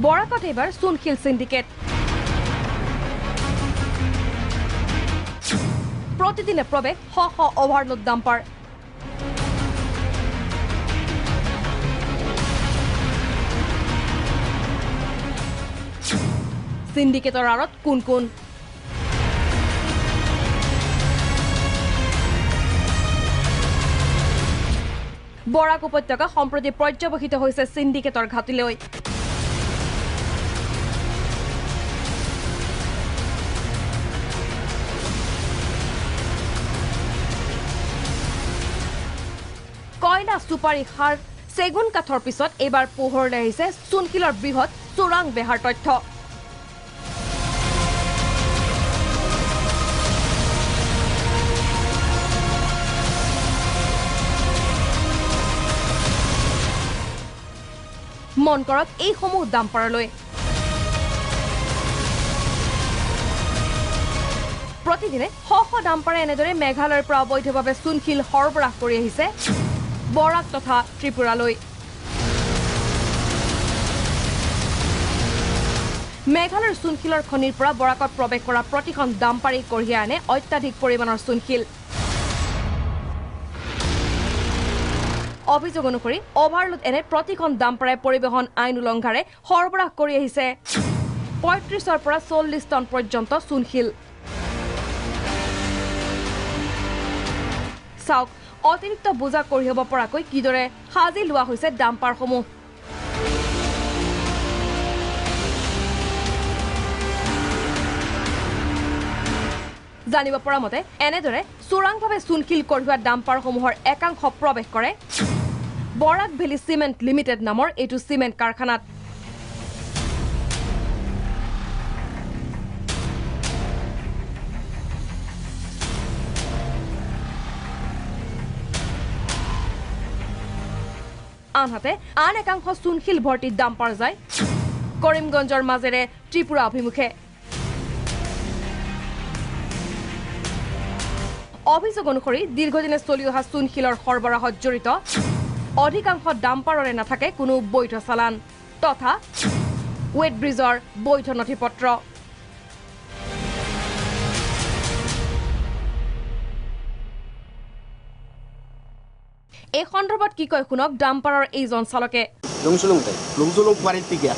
বৰাকত এবাৰ চুনশিল সিন্ডিকেট প্ৰতিদিনে প্ৰৱেশ শ শ অভাৰলোড ডাম্পাৰ সিন্ডিকেটৰ আঁৰত কোন কোন বৰাক উপত্যকা সম্প্ৰতি পৰ্যবেক্ষিত হৈছে সিন্ডিকেটৰ ঘাটিলৈ কয়লা সুপাৰী সাৰ চেগুন কাঠৰ পিছত এবাৰ পোহৰলৈ আহিছে চুনশিলৰ বৃহৎ চোৰাং বেহাৰ তথ্য মন কৰক এইসমূহ ডাম্পাৰলৈ প্ৰতিদিনে শ শ ডাম্পাৰে এনেদৰে মেঘালয়ৰ পৰা অবৈধভাৱে চুনশিল সৰবৰাহ কৰি আহিছে বৰাক তথা ত্ৰিপুৰালৈ মেঘালয়ৰ চুনশিলৰ খনিৰ পৰা বৰাকত প্ৰৱেশ কৰা প্ৰতিখন ডাম্পাৰেই কঢ়িয়াই আনে অত্যাধিক পৰিমাণৰ চুনশিল অভিযোগ অনুসৰি অভাৰলোড এনে প্ৰতিখন ডাম্পাৰে পৰিবহণ আইন উলংঘাৰে সৰবৰাহ কৰি আহিছে ৩৫ৰ পৰা ৪০ টন পৰ্যন্ত চুনশিল চাওক অতিৰিক্ত বোজা কঢ়িয়াব পৰাকৈ কিদৰে সাজি লোৱা হৈছে ডাম্পাৰসমূহ জানিব পৰা মতে এনেদৰে চোৰাংভাৱে চুনশিল কঢ়িওৱা ডাম্পাৰসমূহৰ একাংশ প্ৰৱেশ কৰে বৰাক ভেলী চিমেণ্ট লিমিটেড নামৰ এইটো চিমেণ্ট কাৰখানাত আনহাতে আন একাংশ চুনশিল ভৰ্তি ডাম্পাৰ যায় কৰিমগঞ্জৰ মাজেৰে ত্ৰিপুৰা অভিমুখে অভিযোগ অনুসৰি দীৰ্ঘদিনে চলি অহা চুনশিলৰ সৰবৰাহত জড়িত অধিকাংশ ডাম্পাৰৰে নাথাকে কোনো বৈধ চালান তথা ৱেট ব্ৰিজৰ বৈধ নথিপত্ৰ এই সন্দৰ্ভত কি কয় শুনক ডাম্পাৰৰ এইজন চালকে লুংচুলুং পারিত থেকে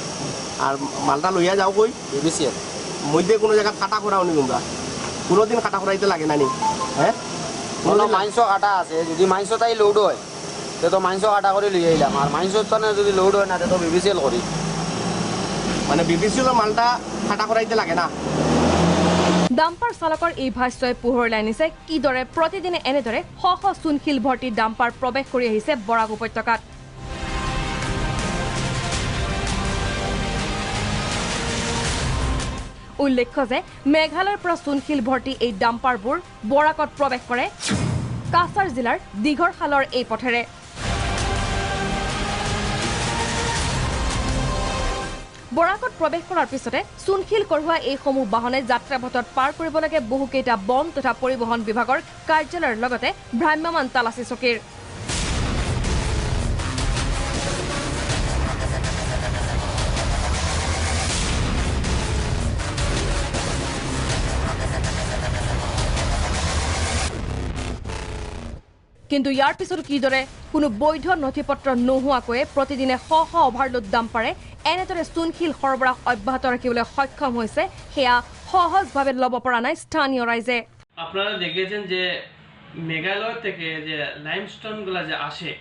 আর মালটা লইয়া যাও কই বিবিসিএল মধ্যে কোনো জায়গা কাটা করাও নি তোমরা কোনোদিন কাটা করাইতে লাগে না নি হ্যাঁ কোনো মাংস কাটা আছে যদি মাংস তাই লোড হয় তো মাংস কাটা করে লিয়ে আইলাম আর মাংস তানে যদি লোড হয় না তো বিবিসিএল করি মানে বিবিসিএল মালটা কাটা করাইতে লাগে না ডাম্পাৰ চালকৰ এই ভাষ্যই পোহৰলৈ আনিছে কিদৰে প্ৰতিদিনে এনেদৰে শ শ চুনশিল ভৰ্তি ডাম্পাৰ প্ৰৱেশ কৰি আহিছে বৰাক উপত্যকাত উল্লেখ্য যে মেঘালয়ৰ পৰা চুনশিল ভৰ্তি এই ডাম্পাৰবোৰ বৰাকত প্ৰৱেশ কৰে কাছাৰ জিলাৰ দীঘৰখালৰ এই পথেৰে বৰাকত প্ৰৱেশ কৰাৰ পিছতে চুনশিল কঢ়োৱা এইসমূহ বাহনে যাত্ৰাপথত পাৰ কৰিব লাগে বহুকেইটা বন তথা পৰিবহণ বিভাগৰ কাৰ্যালয়ৰ লগতে ভ্ৰাম্যমান তালাচী চকীৰ কিন্তু ইয়াৰ পিছতো কিদৰে কোনো বৈধ নথিপত্ৰ নোহোৱাকৈ প্ৰতিদিনে শ শ অভাৰলোড ডাম্পাৰে এনেদৰে চুনশিল সৰবৰাহ অব্যাহত ৰাখিবলৈ সক্ষম হৈছে সেয়া সহজভাৱে ল'ব পৰা নাই স্থানীয় ৰাইজে আপনারা দেখেছেন যে মেঘালয় থেকে যে লাইমস্টোনগুলো যে আসে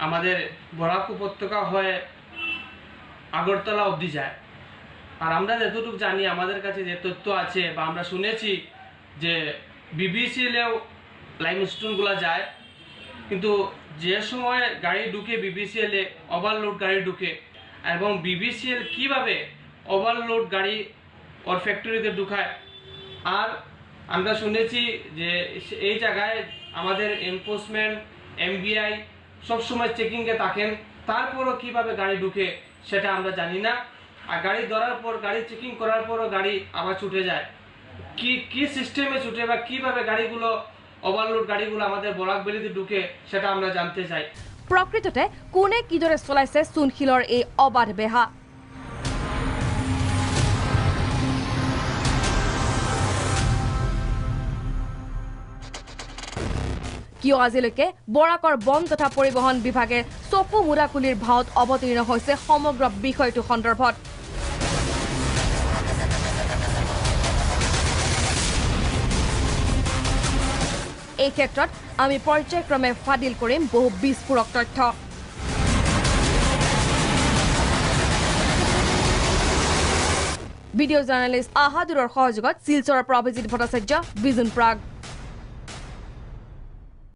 আমাদের বরাক উপত্যকা হয়ে আগরতলা অবধি যায় আর আমরা যতটুকু জানি আমাদের কাছে যে তথ্য আছে বা আমরা শুনেছি যে বিবিসিএলেও লাইমস্টোনগুলো যায় কিন্তু যে সময় গাড়ি ঢুকে বিবিসিএলে ওভারলোড গাড়ি ঢুকে এবং বিবিসিএল কিভাবে ওভারলোড গাড়ি ওর ফ্যাক্টরিতে ঢুকায় আর আমরা শুনেছি যে এই জায়গায় আমাদের এনফোর্সমেন্ট এমবিআই সব সময় চেকিংয়ে থাকেন তারপরও কিভাবে গাড়ি ঢুকে সেটা আমরা জানি না আর গাড়ি ধরার পর গাড়ি চেকিং করার পরও গাড়ি আবার ছুটে যায় কি সিস্টেমে ছুটে বা কিভাবে গাড়িগুলো ওভারলোড গাড়িগুলো আমাদের বরাক ভ্যালিতে ঢুকে সেটা আমরা জানতে চাই প্ৰকৃততে কোনে কিদৰে চলাইছে চুনশিলৰ এই অবাধ বেহা কিয় আজিলৈকে বৰাকৰ বন তথা পৰিবহণ বিভাগে চকু মুৰা খুলিৰ ভাওত অৱতীৰ্ণ হৈছে সমগ্ৰ বিষয়টো সন্দৰ্ভত এই ক্ষেত্ৰত আমি পৰ্যায়ক্ৰমে ফাদিল কৰিম বহু বিস্ফোৰক তথ্য ভিডিঅ' জাৰ্নেলিষ্ট আহাদুৰৰ সহযোগত শিলচৰৰ পৰা অভিজিত ভট্টাচাৰ্য বিজুন প্ৰাগ